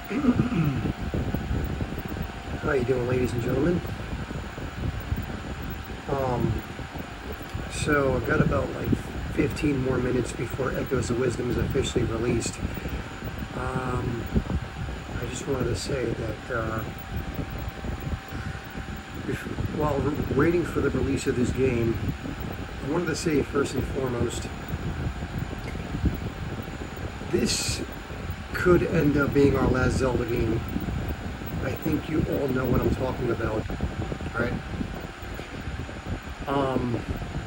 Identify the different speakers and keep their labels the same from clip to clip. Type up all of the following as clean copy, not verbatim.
Speaker 1: How you doing, ladies and gentlemen? So I've got about like 15 more minutes before Echoes of Wisdom is officially released. I just wanted to say that while waiting for the release of this game, I wanted to say first and foremost, this could end up being our last Zelda game. I think you all know what I'm talking about, right?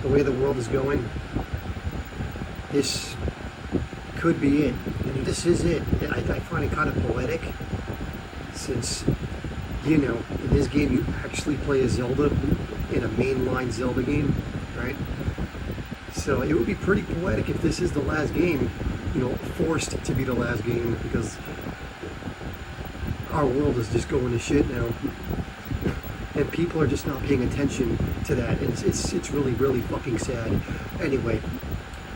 Speaker 1: The way the world is going, this could be it. And this is it. I find it kind of poetic, since, in this game you actually play a Zelda in a mainline Zelda game, right? So it would be pretty poetic if this is the last game, forced to be the last game, because our world is just going to shit now. And people are just not paying attention to that, and it's really, really fucking sad. Anyway,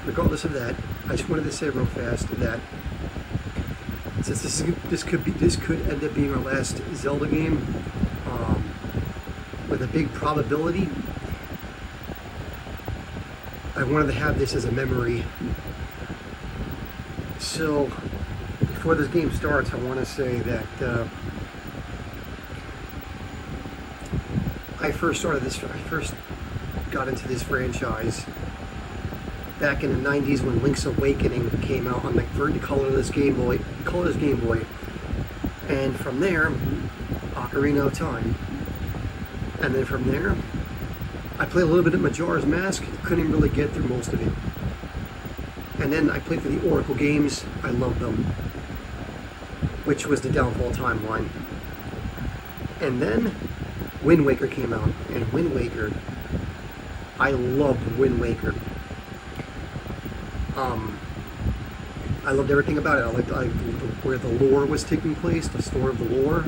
Speaker 1: regardless of that, I just wanted to say real fast that since this could end up being our last Zelda game, with a big probability, I wanted to have this as a memory. So before this game starts, I want to say that I first got into this franchise back in the 90s when Link's Awakening came out on the colorless Game Boy. And from there, Ocarina of Time. And then from there, I played a little bit of Majora's Mask, couldn't really get through most of it. And then I played through the Oracle games, I loved them, which was the Downfall timeline. And then Wind Waker came out, and Wind Waker, I loved Wind Waker. I loved everything about it. I liked where the lore was taking place, the story of the lore.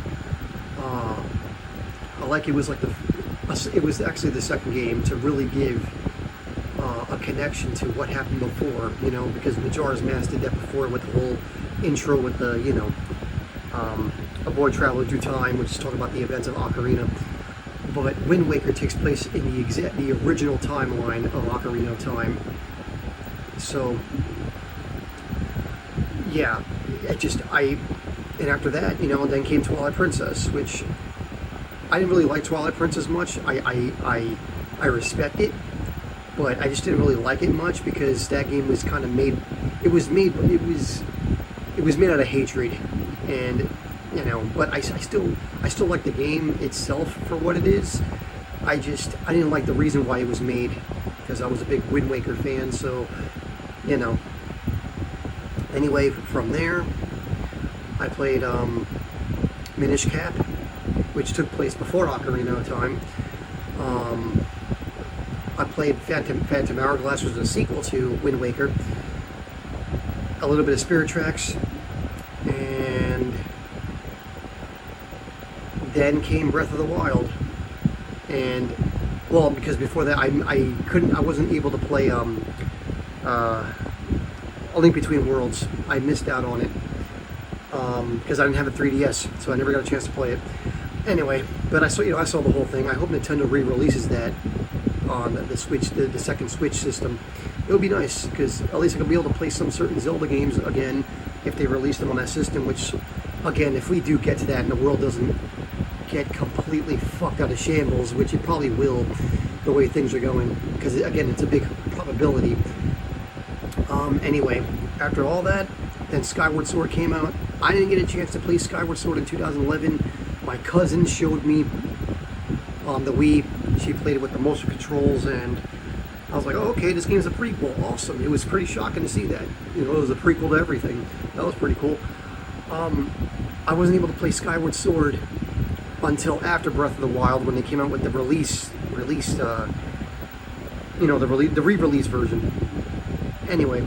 Speaker 1: I like it was actually the second game to really give a connection to what happened before, because Majora's Mask did that before with the whole intro with the, a boy traveling through time, which is talking about the events of Ocarina. But Wind Waker takes place in the original timeline of Ocarina of Time. So, yeah, and after that, then came Twilight Princess, which I didn't really like Twilight Princess much. I respect it, but I just didn't really like it much because that game was kind of made. It was made out of hatred, and but I still like the game itself for what it is. I didn't like the reason why it was made, because I was a big Wind Waker fan. So, Anyway, from there, I played Minish Cap, which took place before Ocarina of Time. I played Phantom Hourglass, which was a sequel to Wind Waker. A little bit of Spirit Tracks, and then came Breath of the Wild. And because before that I wasn't able to play A Link Between Worlds. I missed out on it because I didn't have a 3DS, so I never got a chance to play it. Anyway, but I saw the whole thing. I hope Nintendo re-releases that on the Switch, the second Switch system. It would be nice, because at least I could be able to play some certain Zelda games again if they release them on that system, which, again, if we do get to that and the world doesn't get completely fucked out of shambles, which it probably will, the way things are going, because, again, it's a big probability. Anyway, after all that, then Skyward Sword came out. I didn't get a chance to play Skyward Sword in 2011. My cousin showed me on the Wii. She played it with the motion controls, and I was like, oh, okay, this game's a prequel. Awesome. It was pretty shocking to see that. It was a prequel to everything. That was pretty cool. I wasn't able to play Skyward Sword until after Breath of the Wild, when they came out with the the re-release version. Anyway,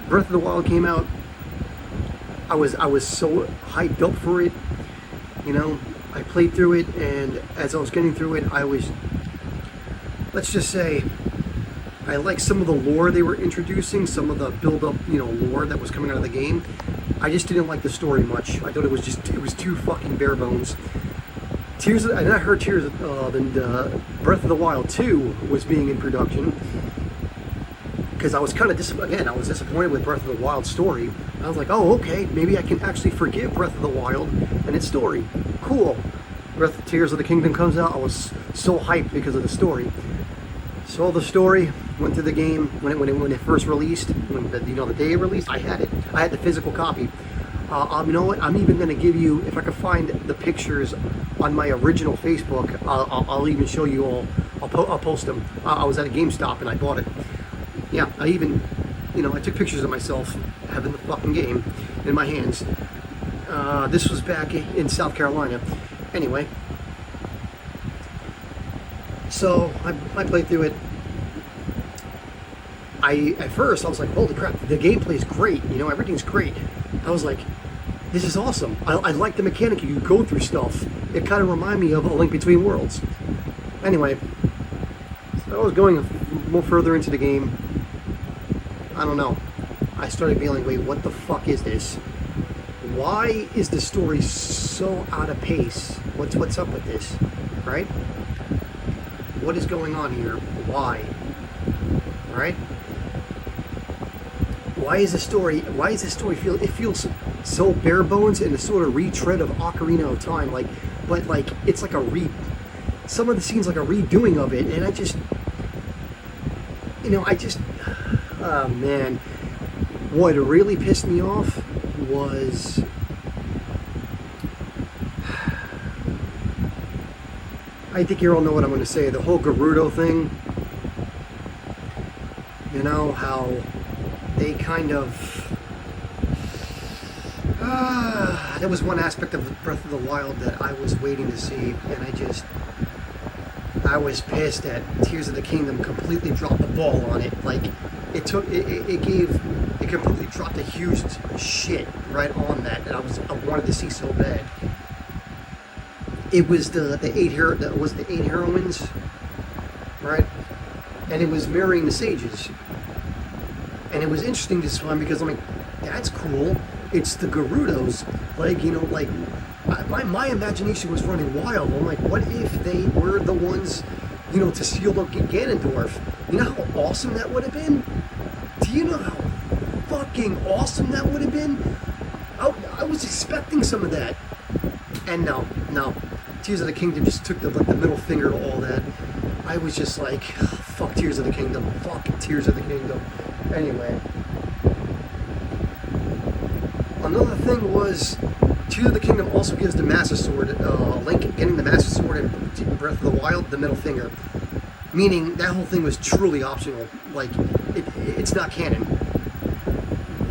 Speaker 1: Breath of the Wild came out. I was so hyped up for it. I played through it, and as I was getting through it, let's just say, I liked some of the lore they were introducing, some of the build-up, lore that was coming out of the game. I just didn't like the story much. I thought it was too fucking bare bones. And I heard Breath of the Wild 2 was being in production, because I was kind of I was disappointed with Breath of the Wild story. I was like, oh, okay, maybe I can actually forgive Breath of the Wild and its story. Cool. Tears of the Kingdom comes out. I was so hyped because of the story. Saw the story, went to the game when it first released. The day it released, I had it. I had the physical copy. You know what? I'm even going to give you, if I can find the pictures on my original Facebook, I'll even show you all. I'll post them. I was at a GameStop and I bought it. Yeah, I even, I took pictures of myself having the fucking game in my hands. This was back in South Carolina. Anyway, so I played through it. At first I was like, holy crap, the gameplay's great. Everything's great. I was like, this is awesome. I like the mechanic. You go through stuff. It kind of reminded me of A Link Between Worlds. Anyway, so I was going more further into the game. I don't know. I started feeling, wait, what the fuck is this? Why is the story so out of pace? What's up with this, right? What is going on here? Why? Right? Why is this story feels so bare bones and a sort of retread of Ocarina of Time, but it's like some of the scenes like a redoing of it, and oh man, what really pissed me off was I think you all know what I'm going to say, the whole Gerudo thing. How they kind of there was one aspect of Breath of the Wild that I was waiting to see, and I was pissed that Tears of the Kingdom completely dropped the ball on it. It completely dropped a huge shit right on that, and I wanted to see so bad. It was the eight heroines, right? And it was mirroring the sages. And it was interesting this time because I'm like, that's cool. It's the Gerudos. My imagination was running wild. I'm like, what if they were the ones, to seal up Ganondorf? You know how awesome that would have been? Do you know how fucking awesome that would have been? I was expecting some of that. And no. Tears of the Kingdom just took the middle finger to all that. I was just like, fuck Tears of the Kingdom. Fuck Tears of the Kingdom. Anyway. Another thing was, Tears of the Kingdom also gives the Master Sword, Link getting the Master Sword in Breath of the Wild, the middle finger. Meaning, that whole thing was truly optional. It's not canon.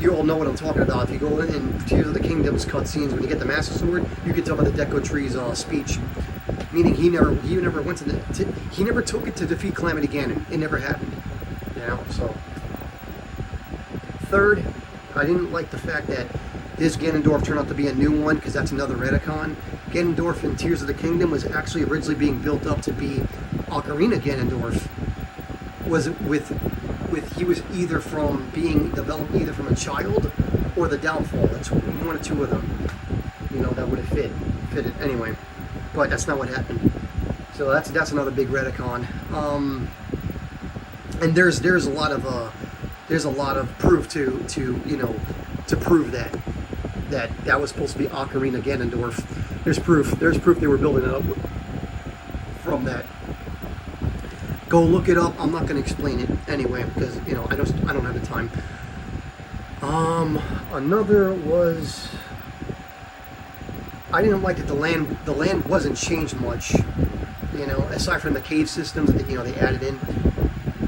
Speaker 1: You all know what I'm talking about. If you go in Tears of the Kingdom's cutscenes, when you get the Master Sword, you can tell by the Deku Tree's speech. Meaning he never went he never took it to defeat Calamity Ganon. It never happened. So. Third, I didn't like the fact that this Ganondorf turned out to be a new one, because that's another retcon. Ganondorf in Tears of the Kingdom was actually originally being built up to be Ocarina Ganondorf. He was either from being developed either from a child or the Downfall. That's one or two of them. That would have fit it anyway. But that's not what happened. So that's another big retcon. And there's a lot of proof to prove that was supposed to be Ocarina Ganondorf. There's proof they were building it up from that. Go look it up. I'm not going to explain it anyway because I don't have the time. Another was, I didn't like that the land wasn't changed much. Aside from the cave systems that they added in,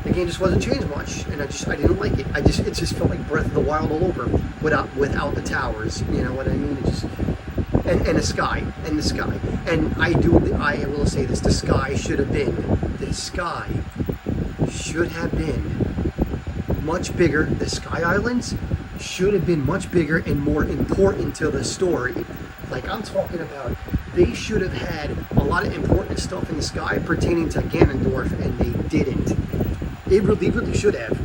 Speaker 1: the game just wasn't changed much, and I didn't like it. It just felt like Breath of the Wild all over without the towers. You know what I mean? And the sky. And I will say this: the sky should have been much bigger. The Sky Islands should have been much bigger and more important to the story. I'm talking about, they should have had a lot of important stuff in the sky pertaining to Ganondorf, and they didn't. They really should have.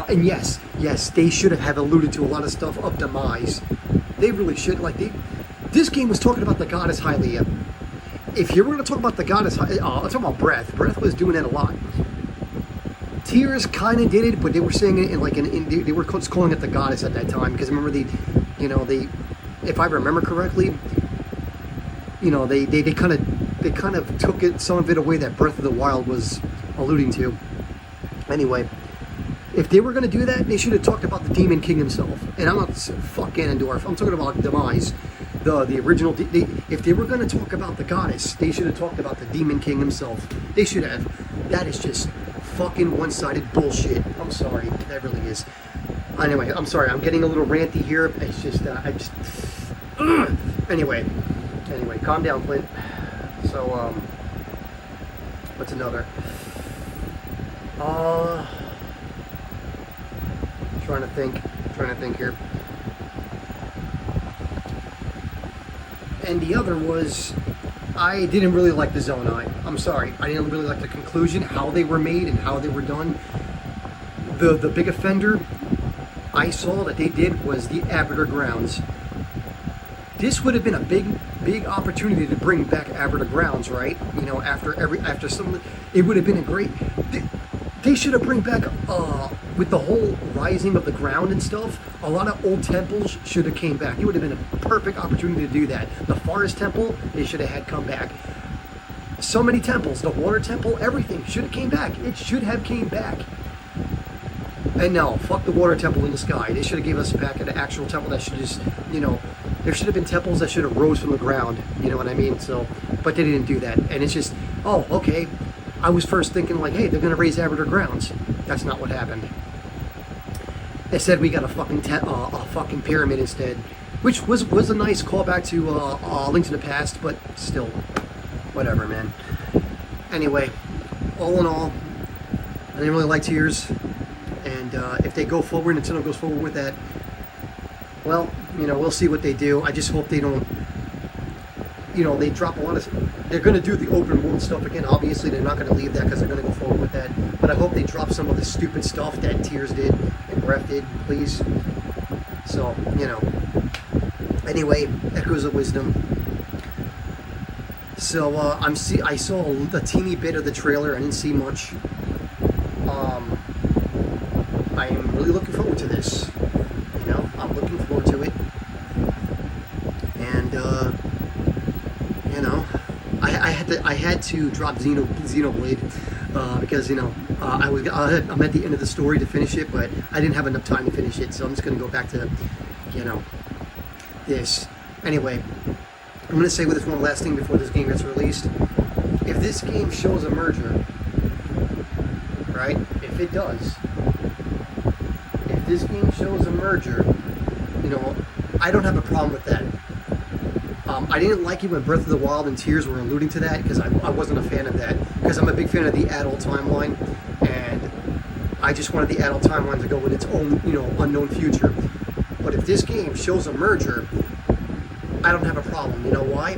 Speaker 1: And yes, yes, they should have alluded to a lot of stuff of demise. They really should. This game was talking about the goddess Hylia. If you were going to talk about the goddess, I'm talking about Breath. Breath was doing that a lot. Tears kind of did it, but they were saying it they were calling it the goddess at that time, because remember if I remember correctly, they kind of took some of it away that Breath of the Wild was alluding to. Anyway, if they were going to do that, they should have talked about the Demon King himself. And I'm not fuck Ganondorf. I'm talking about Demise, the original. If they were going to talk about the goddess, they should have talked about the Demon King himself. They should have. That is just fucking one-sided bullshit. I'm sorry, that really is. Anyway, I'm sorry. I'm getting a little ranty here. It's just Anyway, calm down, Clint. So, what's another? Trying to think here. And the other was, I didn't really like the Zonai. I'm sorry. I didn't really like the conclusion, how they were made and how they were done. The big offender I saw that they did was the Arbiter Grounds. This would have been a big opportunity to bring back Arbiter Grounds, right? After some, it would have been a great. They should have bring back with the whole rising of the ground and stuff. A lot of old temples should have came back. It would have been a perfect opportunity to do that. The Forest Temple, they should have had come back. So many temples, the Water Temple, everything should have came back. It should have came back. And no, fuck the Water Temple in the sky. They should have gave us back an actual temple that should just, there should have been temples that should have rose from the ground. You know what I mean? So, but they didn't do that. And it's just, oh, okay. I was first thinking hey, they're going to raise Arbiter Grounds. That's not what happened. They said we got a fucking pyramid instead, which was a nice callback to Link to the Past, but still, whatever, man. Anyway, all in all, I didn't really like Tears, and if they go forward, Nintendo goes forward with that, well, we'll see what they do. I just hope they don't, they drop a lot of. They're going to do the open world stuff again. Obviously, they're not going to leave that because they're going to go forward with that. But I hope they drop some of the stupid stuff that Tears did and Breath did, please. So, Anyway, Echoes of Wisdom. So I saw a teeny bit of the trailer. I didn't see much. I am really looking forward to this. I'm looking forward to it. And I had to drop Xenoblade because I'm at the end of the story to finish it, but I didn't have enough time to finish it, so I'm just going to go back to this. Anyway, I'm going to say with this one last thing before this game gets released. If this game shows a merger, right? If it does, if this game shows a merger, I don't have a problem with that. I didn't like it when Breath of the Wild and Tears were alluding to that, because I wasn't a fan of that, because I'm a big fan of the adult timeline, and I just wanted the adult timeline to go with its own, unknown future. But if this game shows a merger, I don't have a problem. You know why?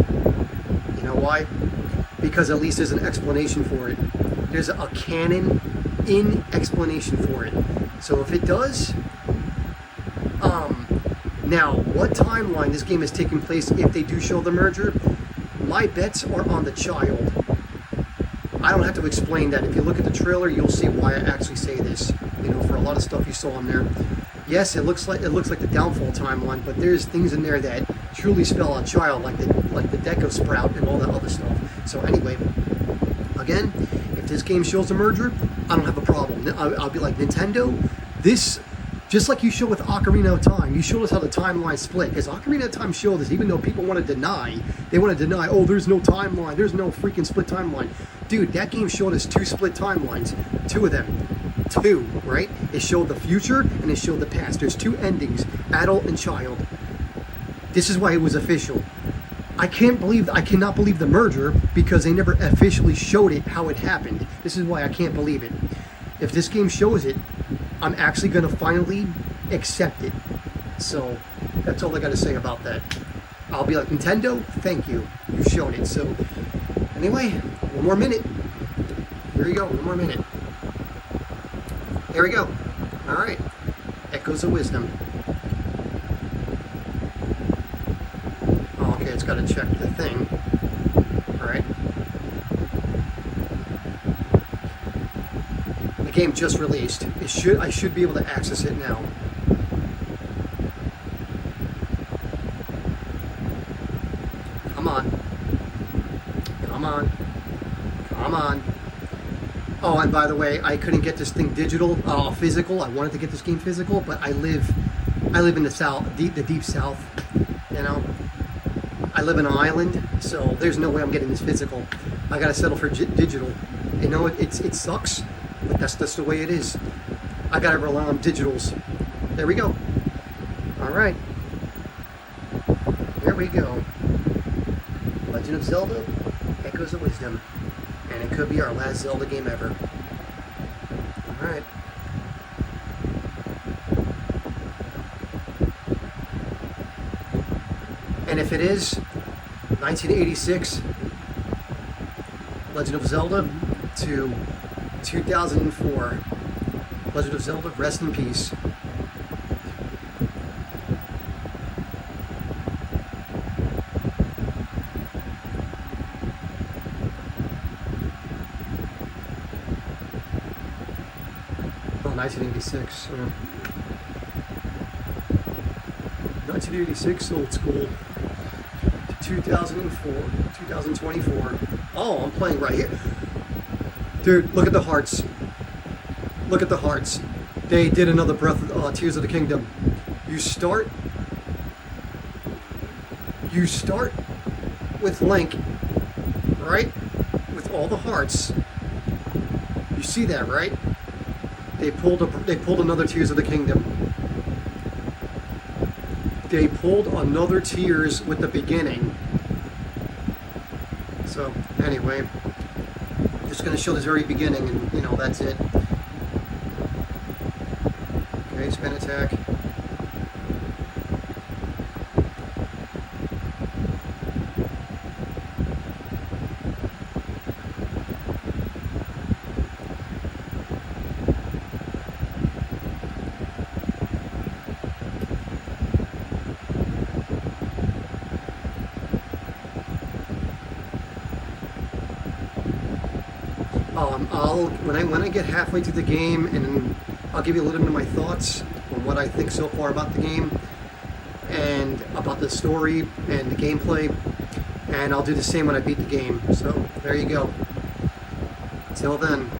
Speaker 1: Because at least there's an explanation for it. There's a canon-in explanation for it. So if it does, now, what timeline this game is taking place if they do show the merger? My bets are on the child. I don't have to explain that. If you look at the trailer, you'll see why I actually say this. For a lot of stuff you saw in there. Yes, it looks like the Downfall timeline, but there's things in there that truly spell out child, like the Deco Sprout and all that other stuff. So anyway, again, if this game shows a merger, I don't have a problem. I'll be like, Nintendo, this. Just like you showed with Ocarina of Time, you showed us how the timeline split. Because Ocarina of Time showed us, even though people want to deny, oh, there's no timeline, there's no freaking split timeline. Dude, that game showed us 2 split timelines. 2 of them. 2, right? It showed the future and it showed the past. There's 2 endings, adult and child. This is why it was official. I cannot believe the merger because they never officially showed it how it happened. This is why I can't believe it. If this game shows it, I'm actually going to finally accept it. So, that's all I got to say about that. I'll be like, Nintendo, thank you. You've shown it. So, anyway, one more minute. Here we go, one more minute. There we go. All right. Echoes of Wisdom. Oh, okay, it's got to check the thing. All right. The game just released. I should be able to access it now. Come on. Come on. Come on. Oh, and by the way, I couldn't get this thing physical. I wanted to get this game physical, but I live in the south, the deep south. You know, I live in an island, so there's no way I'm getting this physical. I gotta settle for digital. You know, it sucks, but that's just the way it is. I gotta rely on digitals. There we go. All right, here we go. Legend of Zelda: Echoes of Wisdom. And it could be our last Zelda game ever. Alright. And if it is, 1986, Legend of Zelda to 2004. Legend of Zelda, rest in peace. Oh, 1986. 1986, old school. To 2004, 2024. Oh, I'm playing right here. Dude, look at the hearts. Look at the hearts. They did another Tears of the Kingdom. You start with Link, right? With all the hearts. You see that, right? They pulled another Tears of the Kingdom. They pulled another Tears with the beginning. So anyway, just going to show this very beginning, and you know that's it. Okay, spin attack. When I get halfway through the game, and I'll give you a little bit of my thoughts on what I think so far about the game, and about the story and the gameplay, and I'll do the same when I beat the game. So there you go. Till then.